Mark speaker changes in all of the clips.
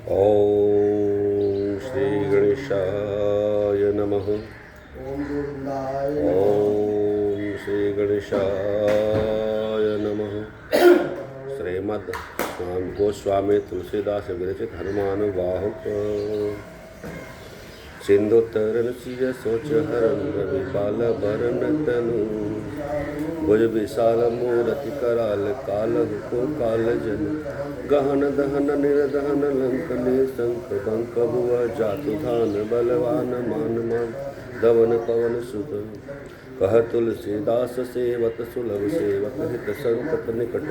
Speaker 1: ओम श्री गणेशाय नमः। ओम श्री गणेशाय नमः। श्रीमद् गोस्वामी तुलसीदास विरचित हनुमान बाहुक सिंधुतरण सिय सोच हरण रवि बाल भरण तनु भुज विशाल मूरति कराल कालहु को काल जन गहन दहन निर्दहन लंकने शंख बंक भुआ जातु धान बलवान मान मान दवन पवन सुत कह तुलसीदास सेवत सुलभ सेवक हित संकट निकट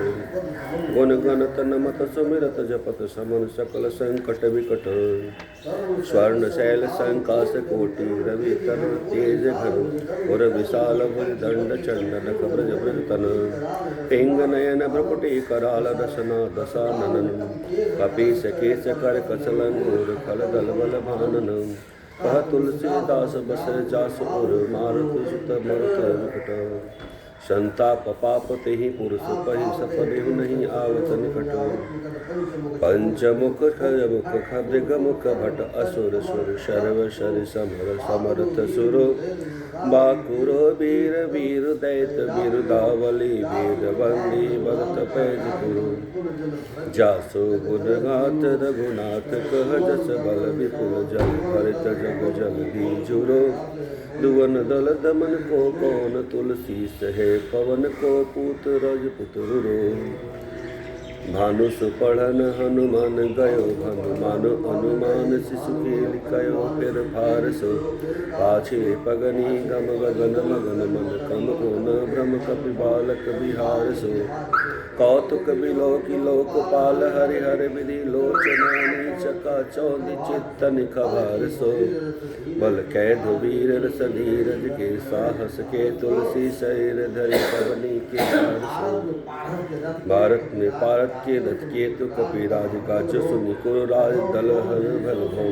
Speaker 1: गुण गण तन मत सुमिरत जपत समन सकल संकट विकट स्वर्ण शैल संकाश कोटि रवि तरुण तेज घन और विशाल भुज दंड चंदन कब्रज ब्रज तन पिंग नयन भ्रकुटी कराल रसना दशानन कपीस केश कर कचलन खल दल बल भानन कह तुलसीदास बस जास उर मारुत सुत मरुत विकट संताप पाप तेहि पुरुष कहि सपदेहु नहीं आवत निकट पंचमुख खजमुख खमृग मुख भट असुर सुर शर्व शर समर समर्थ सुरो बाकुरो वीर वीर दैत वीर दावली वीर बंदी भरत पैज गुरु जासो गुणगात रघुनाथ कह जस बल विपुल जल भरित जग जल बीजुरो दुवन दल दमन को कौन तुलसी सहे पवन को पूत रजपुतुरो भानु सुपढ़न हनुमान गयो हनुमान अनुमान शिशु केल कयो फिर भार सो पाछे पगनी गम गगन मगन मन कम कोन भ्रम कपि बालक बिहार सो कौतुक बिलोकि लोकपाल हरि हरि विधि लोचनानी चका चौंधि चित्त निखभार सो बल कैद वीर रस धीरज के साहस के तुलसी शरीर धरि पवनी के हार सो भारत में पारत के रथ केतु कपिराज काज सुनि कुरराज दल हर भल भो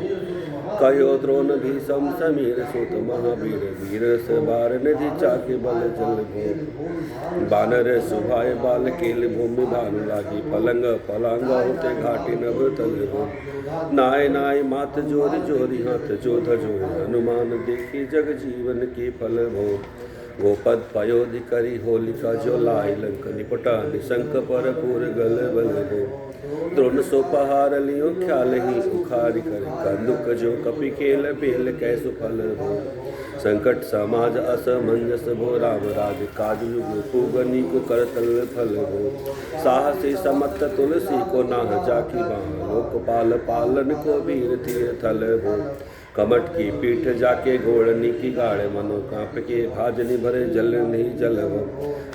Speaker 1: कयो द्रोण भीषम समीर सुत महावीर वीर से बार निधि चाके बल जल भो बानर सुभाय बाल केल भूमि भानु लागी पलंग पलांग होते घाटी नभ तल हो नाय नाय मात जोरी जोरी हाथ जोध जोर हनुमान देखी जग जीवन के फल भो गोपद पयोधि करी होलिका जो लाई लंक निपटा निशंक पर पूर गल बल हो द्रोण सो पहार लियो ख्याल ही उखारी कर कंदुक जो कपि खेल बेल कैसु फल हो संकट समाज असमंजस भो राम राज काज युग पूगनी को करतल फल हो साहसी समत तुलसी को नाह जाकी बाह लोकपाल पालन को वीर तीर थल हो कमट की पीठ जाके घोड़नी की गाड़ मनो कांप के भाजनी भरे जल नहीं जलव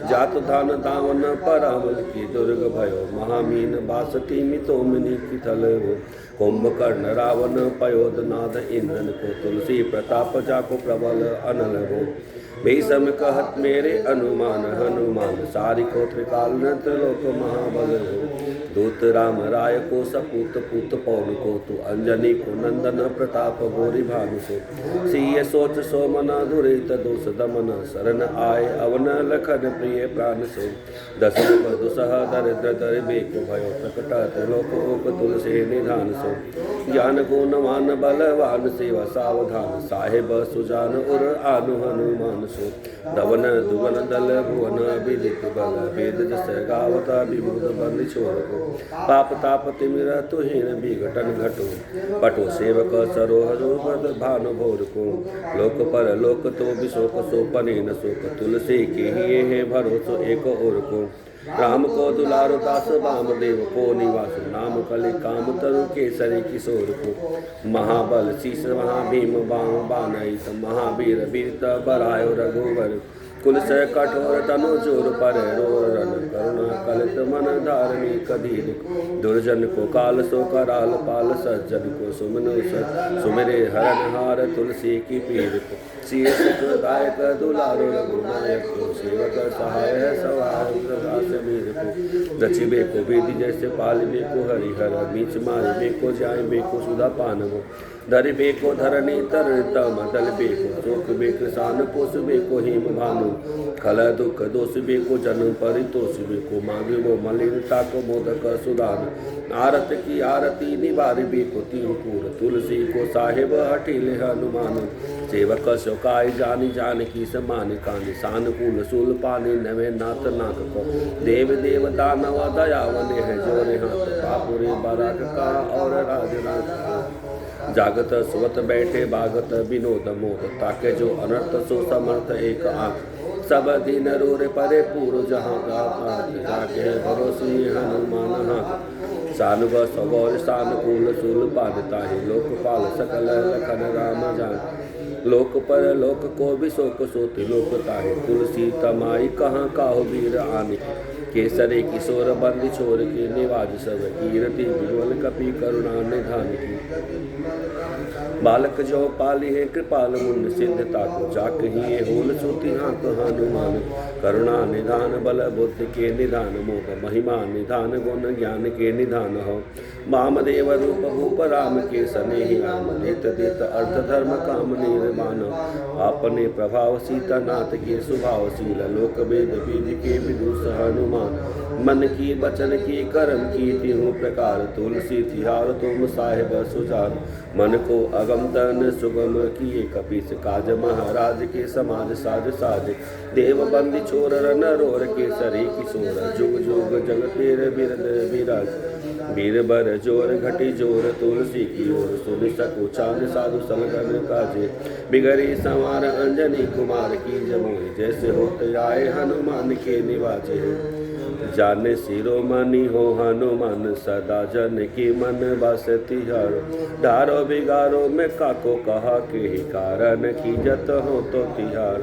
Speaker 1: जात धान दावन परावल की दुर्ग भयो महामीन बासती मितोमिनी की थल हो कुंभकर्ण रावण पयोध नाद इंद्रन को तुलसी प्रताप जाको प्रबल अनल हो भीषम कहत मेरे अनुमान हनुमान सारी को त्रिकाल त्रिलोक महाबल हो दूत राम राय को सपूत पूत पौन को तु अंजनी को नंदन प्रताप भोरी भानु से सीय सोच सो मना दुरित दोष दमन शरण आय अवन लखन प्रिय प्राण से दशरथ दुसह दरिद्र दर बेको भयो प्रकट त्रिलोक ओक तुलसी निधान सो ज्ञान गुणवान बलवान सेवा सावधान साहेब सुजान उर आनु हनुमान सो दवन दुवन दल भुवन विदित बल वेद जस गावता विमुद बंद छोर को पाप ताप तिमिर तुहीन विघटन घटो पटो सेवक सरोहरो भानु भोर को लोक पर लोक तो विशोक सो पने न शोक तुलसी के ही है भरोसो एक और को राम को दुलारो दास वामदेव को निवास नाम कले काम तरु केसरी किशोर को महाबल शीस महाभीम बाम बानई महावीर वीरता बरायो रघुवर कुलस कठोर तनु जोर पर रोरन करुणा कलित मन धारणी कदीर दुर्जन को काल सो कराल पाल सज्जन को सुमन सुमेरे हरण हार तुलसी की पीर को शीर्ष दायक दुलारो रघुनायक को सेवक सहाय सवार प्रभास वीर को रचिबे को वेदी जैसे पालिबे को हरिहर बीच मारिबे को जाइबे को सुधा पानवो धर बेको धरणी तर तम दल बेको शोक बेक सान पोष बेको हिम भानु खल दुख दोष बेको जन परितोष बेको मांगे वो मलिनता को मोदक सुदान आरत की आरती निवार बेको तिरुपुर तुलसी को साहेब हठीले हनुमान सेवक शोकाय जानी जान की समान कानी सानुकूल सूल पानी नवे नाथ नाक को देव देव दानव दयावने है जोरे हाथ पापुरे बाराक का और राजनाथ जागत सुवत बैठे बागत विनोद मोद ताके जो अनर्थ सो समर्थ एक आंख सब दिन रोरे परे पूर्व जहाँ जाके भरोसी हनुमान हाथ सानुग सगौर सानुकूल सूल पादता है लोकपाल सकल लखन राम जान लोक पर लोक को भी शोक सोते लोकता है तुलसी तमाई कहाँ काहो वीर आने केसरे किशोर बंदी छोर के निवाज सब कीरति बिरवल कपि करुणा निधान की बालक जो पाली है कृपाल मुन सिद्धता को जाक ही होल सुति हाथ हनुमान करुणा निधान बल बुद्धि के निधान मोद महिमा निधान गुण ज्ञान के निधान हो वामदेव रूप भूप राम के सने राम देत देत अर्थ धर्म काम निर्माण अपने प्रभाव सीतानाथ के स्वभावशील लोक वेद बीज के विदुष हनुमान मन की बचन की कर्म की तिहु प्रकार तुलसी तिहार तुम साहेब सुजान मन को अगम तन सुगम किए कपीस काज महाराज के समाज साज साज देव बंदी छोर रन रोर के सरे किशोर जुग जुग जग तेर बिरद विराज वीर बर जोर घटी जोर तुलसी की ओर सुन सकु चांद साधु सलगन काजे बिगड़ी संवार अंजनी कुमार की जमुई जैसे होते आए हनुमान के निवाजे जाने शिरोमणि हो हनुमान सदा जन की मन बस तिहारो धारो बिगारो में काको कहा के ही कारण की जत हो तो तिहार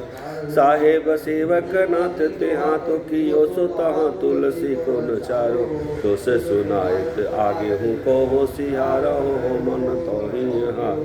Speaker 1: साहेब सेवक नाथ ते हाथों की ओ सुता तुलसी को नचारो तो से सुनायत आगे हूँ को हो सिहारा हो मन तो ही यहाँ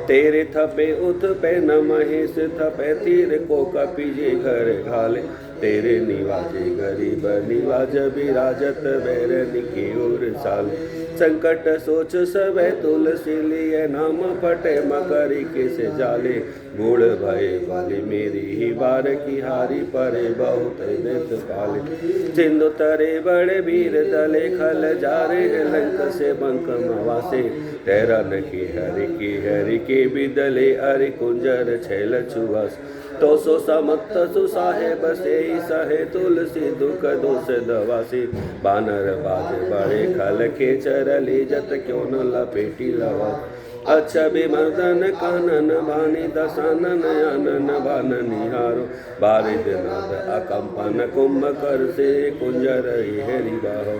Speaker 1: तेरे थपे उत पे न महेश थपे तीर को कपीजे घर घाले तेरे निवाजे गरीब निवाज विराजत बैरन की ओर साल संकट सोच सब तुलसी लिए नाम फटे मकरी के से जाले बूढ़ भय वाली मेरी ही बार की हारी परे बहुत नित पाले सिंधु तरे बड़े वीर दले खल जा रे लंक से बंक मवासे तैरन की हरि के बिदले अरि कुंजर छैल छुआस तो सो समक्त सुसाहेब से सहे तुलसी दुख दोष दवासी बानर बाज बड़े खल के चरली जत क्यों न लपेटी लवा अच्छा विमर्दन कानन बानी दसानन आनन बान निहारो बारिद नाद अकंपन कुंभ कर से कुंजर हेरी बाहो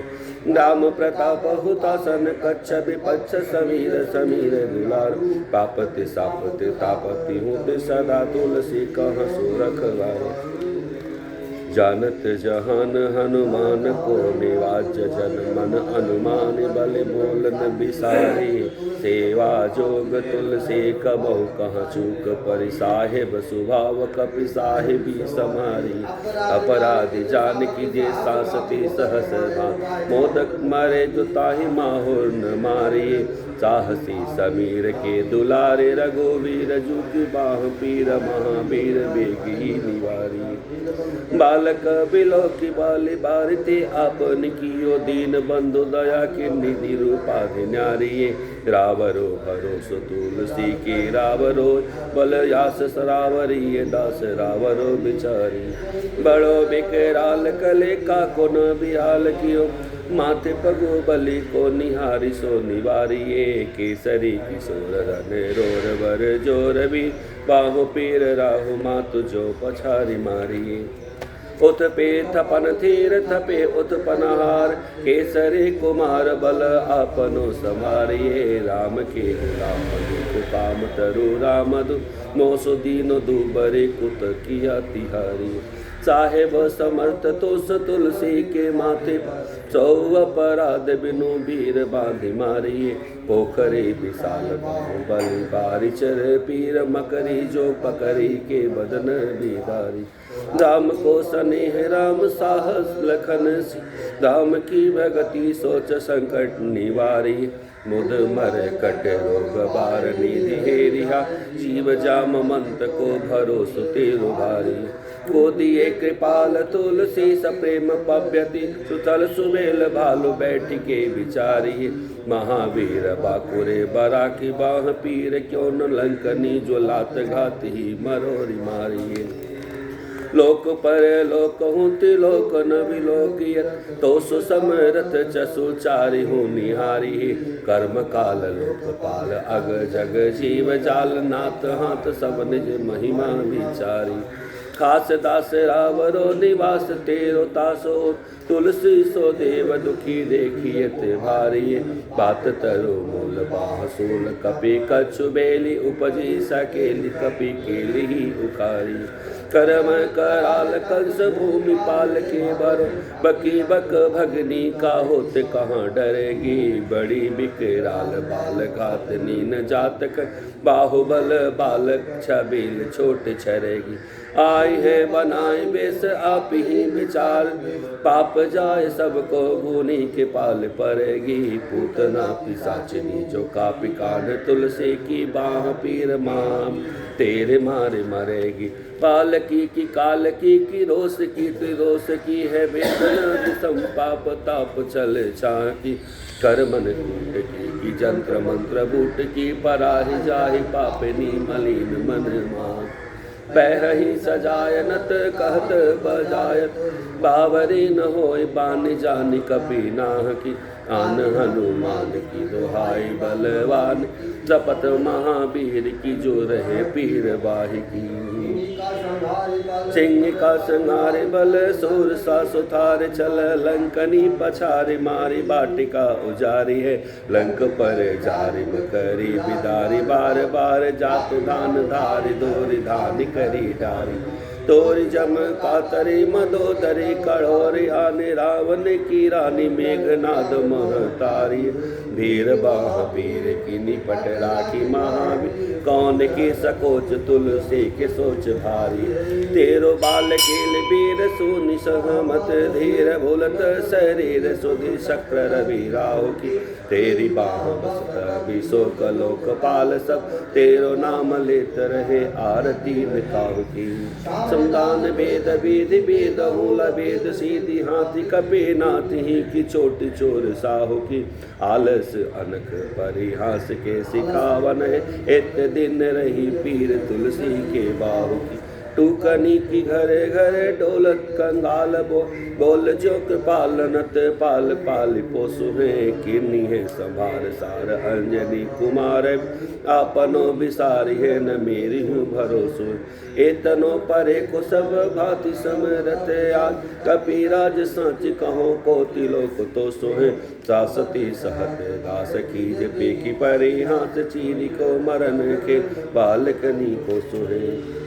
Speaker 1: दाम प्रताप हुतासन कच्छ विपच्छ समीर समीर दुलार पापति सापति तापति हुत सदा तुलसी कह सुरखवारो जानत जहान हनुमान को निवाज जन मन अनुमान बल बोलन बिसारी सेवा जोग तुलसी कबहु कहाँ चूक परि साहेब स्वभाव कपि साहिबी समारी अपराधी जान की जे सासती सहस भान मोदक मारे जो ताहि माहुर न मारी साहसी समीर के दुलारे रघुवीर जुग बाह पीर महावीर बेगी निवारी बालक बिलो की बाली बारिते आपन कियो दीन बंधु दया की निधि रूपाधि न्यारी रावरो भरोसो तुलसी के रावरो बल यास सरावरी दास रावरो बिचारी बड़ो बिकराल कले का को न बिहाल कियो माथे पगो बलि को निहारी सो निवारिये केसरी किशोर रन रोर बर जोर भी बाहु पीर राहु मातु जो पछारी मारिये उत पे थपन थीर थपे उत्पनहार केसरी कुमार बल आपनो समारिये राम के गुलाम काम तरु राम दु मोसो दीन दुबरे कुत किया तिहारी साहेब समर्थ तोस तुलसी के माथे सौ अपराध बिनु वीर बांधि मारिये पोखरे विशाल बलि बारी चर पीर मकरी जो पकड़ी के बदन बिहारी राम को स्नेह राम साहस लखन सी, राम की भगति सोच संकट निवारी। मुद मर कट रोग बार निधि हेरिया, जीव जाम मंत को भरोस तेरु भारी। को दिए कृपाल तुलसी सप्रेम पव्यति, सुतल सुबेल भालु बैठ के विचारी। महावीर बाकुरे बरा की बाह पीर, क्यों न लंकनी जो लात घात ही मरोरी मारी। लोक पर लोक हुति लोक न विलोकियत, तो सुसमरथ चसु चारि हूँ निहारी। कर्म काल लोकपाल अग जग जीव जाल, नाथ हाथ सब निज महिमा विचारी। खास दास रावरो निवास तेरो तासो, तुलसी सो देव दुखी देखियत भारी। बात तरु मूल बाहसूल कपि कछु बेली, उपजी सकेली कपि केली ही उखारी। करम कराल कंस भूमि पाल के बरो, बकी बक भगनी का होत कहाँ डरेगी। बड़ी बिकराल बाल घात नीन जातक, बाहुबल बालक छबील छोट छरेगी। आए है बनाए बेस आप ही विचार, पाप जाए सबको भूनी के पाल पड़ेगी। पूतना पिशाचिनी जो कापी कान, तुलसी की बाह पीर माम तेरे मारे मरेगी। पाल की काल की रोस की त्रिरोस की है वेदना, सम पाप ताप चल छाकी। करमन कूट की जंत्र मंत्र बूट की, पराहि जाहि पापनी मलिन मन मान। पैरहि सजायनत कहत बजायत, बावरी न होय बानि जानि कपि नाह की। आन हनुमान की दोहाई बलवान, जपत महावीर की जो रहे पीर बाहि की। सिंह का संहारे बल सूर सा सुथार चल, लंकनी पछारी मारी बाटिका उजारी है। लंक पर जारी करी बिदारी, बार बार जातु दान धारी, दोरी धानी करी डारी। तोरी जम कातरी मदोदरी कड़ोरी, आने रावण की रानी मेघनाद महतारी। भीर बाह वीर की निपट राखी महावीर, कौन की सकोच तुलसी के सोच भारी। तेरो बाल केल वीर सुनि सहमत, धीर भूलत शरीर सुधि शक्र रवि राव की। तेरी बाह बसत विशोक लोकपाल सब, तेरो नाम लेत रहे आरती निकाह की। संतान वेद विधि वेद मूल वेद सीधी, हाथी कपि नाथ ही की चोट चोर साहु की। आलस अनक परिहास के सिखावन है, इत दिन रही पीर तुलसी के बाहु की। टूकनी की घरे घरे डोलत कंगाल बोल जो कृपालनत पाल पाल पोसु है। किन्नी है संभार सार अंजनी कुमार, आपनो बिसारी है न मेरी हूँ भरोसो। एतनो परे को सब भांति समरथ आज, कपिराज सांच कहो कोटि लोक तो सोहे। सासती सहत दास कीज पेकी परे, हाथ चीरी को मरण के बालकनी को सोहे।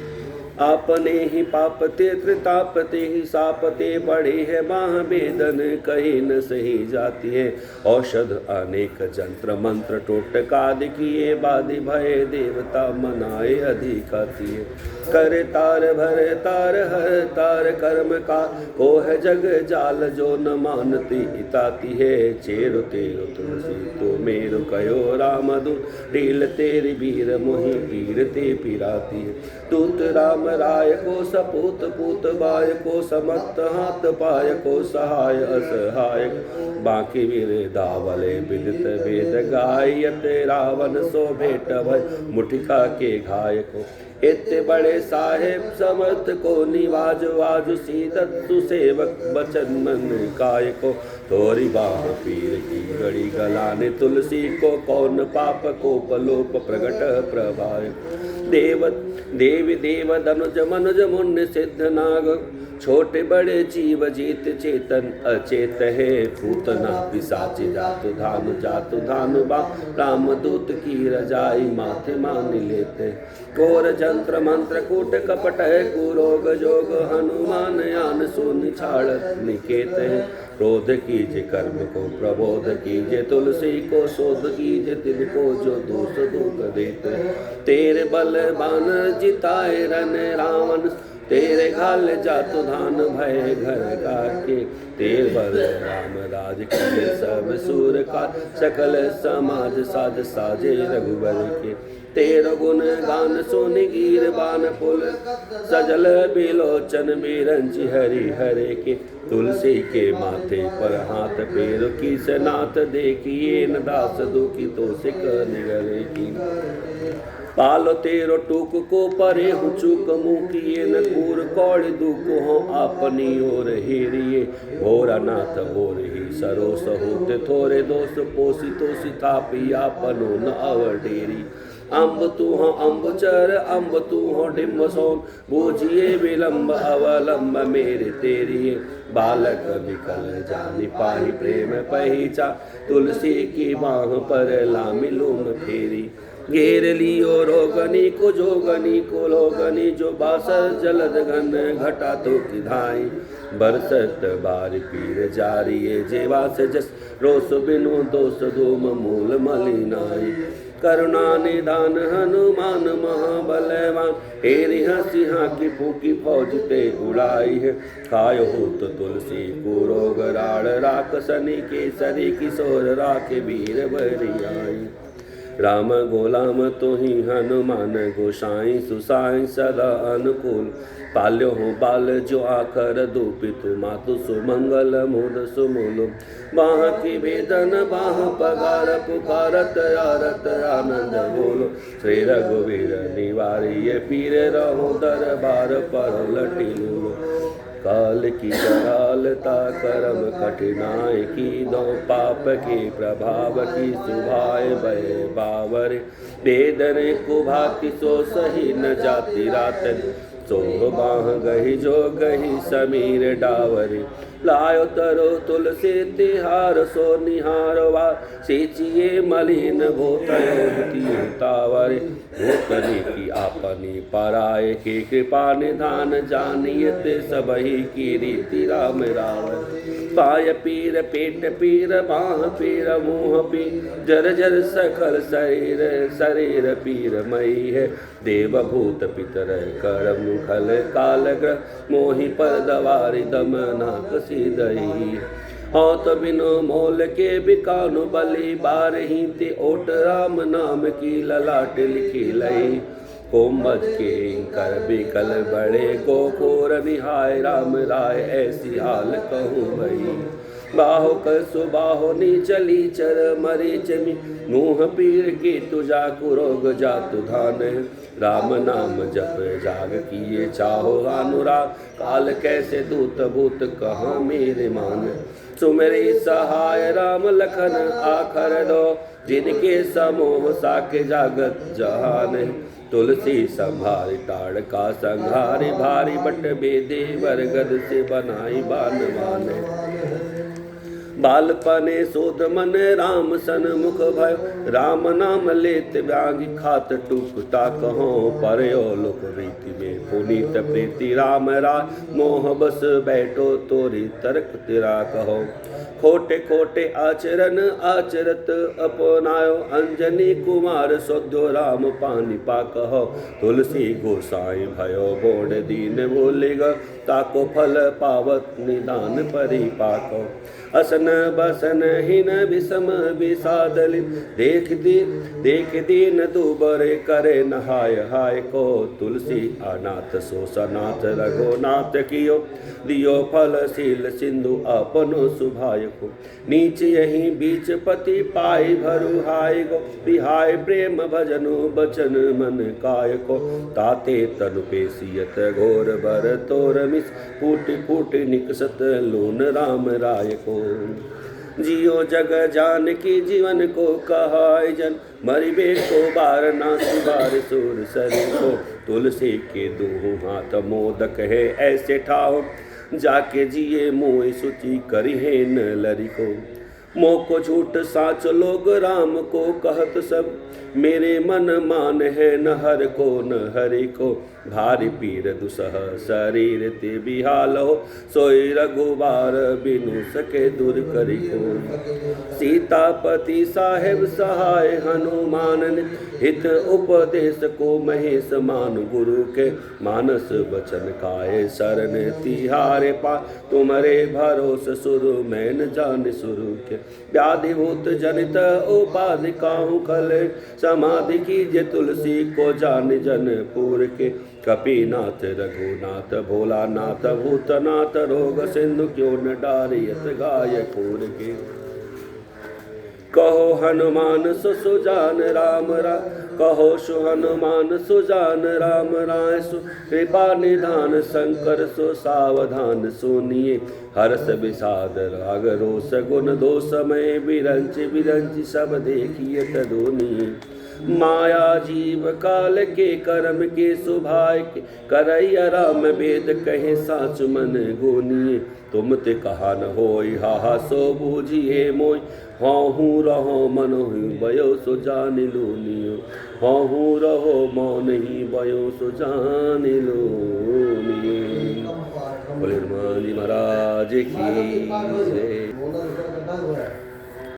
Speaker 1: आपने ही पापते त्रितापते ही सापते, बड़े है महावेदन कही न सही जाती है। औषध अनेक जंत्र मंत्र टोटका दिखिए, बाधि भय देवता मनाए अधिकाती है। कर तार भर तार हर तार कर्म का, को है जग जाल जो न मानती इताती है। चेरु तेरु तुलसी तो मेरु कयो राम दूत, ढील तेरी वीर मोहि वीर ते पिराती है। दूत राम राय को सपूत पूत बाय को, समत हाथ पाय को सहाय असहाय। बाकी वीर दावले विदित वेद गायत, रावण सो भेट भय मुठिका के घाय को। इतने बड़े साहेब समर्थ को निवाज वाजु, सीदत सुसेवक बचन मन काय को। तोरी बाह पीर की गड़ी गलाने, तुलसी को कौन पाप को पलोप प्रगट प्रभाय। देवी देव धनुज मनुज मुन्य सिद्ध नाग, छोटे बड़े जीव जीत चेतन अचेत है। पूतना पिशाची जातु धानु बा, राम दूत की रजाई माथे मान लेते। घोर जंत्र मंत्र कूट कपट है, कुरोग जोग हनुमान यान सुन छाड़त निकेत है। क्रोध कीजे कर्म को प्रबोध कीजे, तुलसी को शोध कीजे तिनको जो दोष दुख देते। तेरे बल बान जिताए रन रावण, तेरे घाल जातु धान भय घर काके, तेर बल राम राज किए सब सूर का, सकल समाज साज साजे रघुबर के, तेर गुण गान सुन गिर बान पुल, सजल बिलोचन बिरंचि हरि हरे के, तुलसी के माथे पर हाथ पैर की सनाथ देखिए न दास दुखी तो सिक निगरे की, पालो तेरो टूक को परे हूँ चूक मुकिए न कूर कौड़ दुख हो अपनी ओर हेरिए, भोरा नाथ भोर ही सरोस होते थोरे दोष पोसी तोसी थापी आपनो न अवर डेरी, अम्ब तू हो अम्बुचर अम्ब तू हो डिम्ब सोन, बूझिए विलम्ब अवलंब मेरे तेरी, बालक विकल जानि पाहि प्रेम पहिचा, तुलसी की बाह पर लामी लूम फेरी, घेर लियो रोगनी को जोगनी को लोगनी, जो बासर जलद घन घटा तो किधाई, बरसत बार पीर जारिये जेवा से जस, रोस बिनु दोष धूम मूल मलिनाई, करुणा निदान हनुमान महाबलवान, हेरि सिंहा की फूकी फौज ते उड़ाई है, खायो होत तुलसी को रोग राड़ राख सनी केसरी किशोर राखे वीर बरियाई, राम गोलाम तो ही हनुमान गोसाई, सुसाई सदा अनुकूल, पाल्यो हो बाल जो आकर दो पितु मातु सुमंगल मुद सुमूल, बाह की वेदन बाह पगार पुकारत आरत आनंद बोलो, श्री रघुवीर निवारिये पीर रहो दरबार पर लटी लूलो, काल की करालता करम कठिनाई की, दो पाप के प्रभाव की सुभाए भय बावर, वेदन कुभाति सो सही न जाति रात, सो बाह गही जो गही समीर डावरी, लायो तरो तुलसी तिहार सो निहार वा, सींचिए मलिन भूतयो तावर, भूतनी की आपनी पराय के कृपा निधान, जानियत सबही की रीति राम रावण, पाय पीर पेट पीर बाह पीर मुँह पीर, जर जर सकल शरीर शरीर पीर मई है, देव भूत पितर करम खल काल ग्रह, मोहि पर दवारी दम नाक सीदई, हो तो बिनो मोल के बिकानु बलि, बारही ते ओट राम नाम की ललाट लिखी लई, कोमज के कर बिकल बड़े को खोर निहाय, राम राय ऐसी हाल कहूँ भई, बाहो कर सुबाहो नीचली चर मरी चमी, मुँह पीर के तुझा कुरोग जातु धान, राम नाम जप जाग किए चाहो अनुराग, काल कैसे दूत भूत कहाँ मेरे मान, सुमेरी सहाय राम लखन आखर दो, जिनके समोह साके जागत जहान, तुलसी संभारी ताड़ का संहारी, भारी बट बेदे बरगद से बनाई बान माने, बालपने सोध मन राम सन मुख भय, राम नाम लेत व्याग खात टूकता कहो, परयो लोक रीति में पुनीत प्रीति, राम राय मोह बस बैठो तोरी तर्क तेरा कहो, खोटे खोटे आचरण आचरत अपनायो, अंजनी कुमार सोध्यो राम पानी पा कहो, तुलसी गोसाई भयो बोड़ दीन भूलिग, ताको फल पावत निदान परिपाको, असन बसन हिन विषम विषादलि, देख दीन दुबरे करे नहाय हाय को, तुलसी अनाथ सो सनाथ रघुनाथ कियो, दियो फल शील सिंधु अपनो सुभाय को, नीच यही बीच पति पाई भरु हाय गो, बिहाय प्रेम भजनु बचन मन काय को, ताते तनु पेशियत घोर बर तोर मिस, फूट फूट निकसत लून राम राय को, जियो जग जान की जीवन को कहाय जन, मरिबे को बार ना सुबार सुर सरी को, तुलसी के दूह हाथ मोदक है ऐसे ठाओ, जाके जिए मोह सुचि करी है न लरी को, मोह को झूठ साच लोग राम को कहत सब, मेरे मन मान है न हर को न हरि को, भारी पीर दुसह शरीर ते बिहाल हो, सोई रघुबार बिनु सके दूर करी को। सीतापति साहेब सहाय हनुमान ने, हित उपदेश को महेश मान गुरु के, मानस वचन काये शरण तिहारे पा, तुम्हारे भरोस सुरु मैं न जान सुरु के। व्याधिभूत जनित उपाधि काहू कले, समाधि कीजिए तुलसी को जान जनपुर के। कपीनाथ रघुनाथ भोलानाथ भूतनाथ, रोग सिंधु क्यों न डारियत गाय खूर के। कहो हनुमान सुजान राम राम, कहो सु हनुमान सुजान राम राय, सु कृपा निधान शंकर सो सावधान सुनिए, हर्ष विषाद राग रोष गुण दोष मय, बिरंच बिरंच सब देखिए तदुनिये। माया जीव काल के कर्म के सुभाय के, करैया राम वेद कहे साच मन गोनिए। तुम ते कहा न होई हाहा सो बूझिए मोय, हूँ रहो मन बयो सो जान लूनियो, हूँ रहो मौन ही बयो सो जान लूनियो। बोले हनुमान जी महाराज की जय।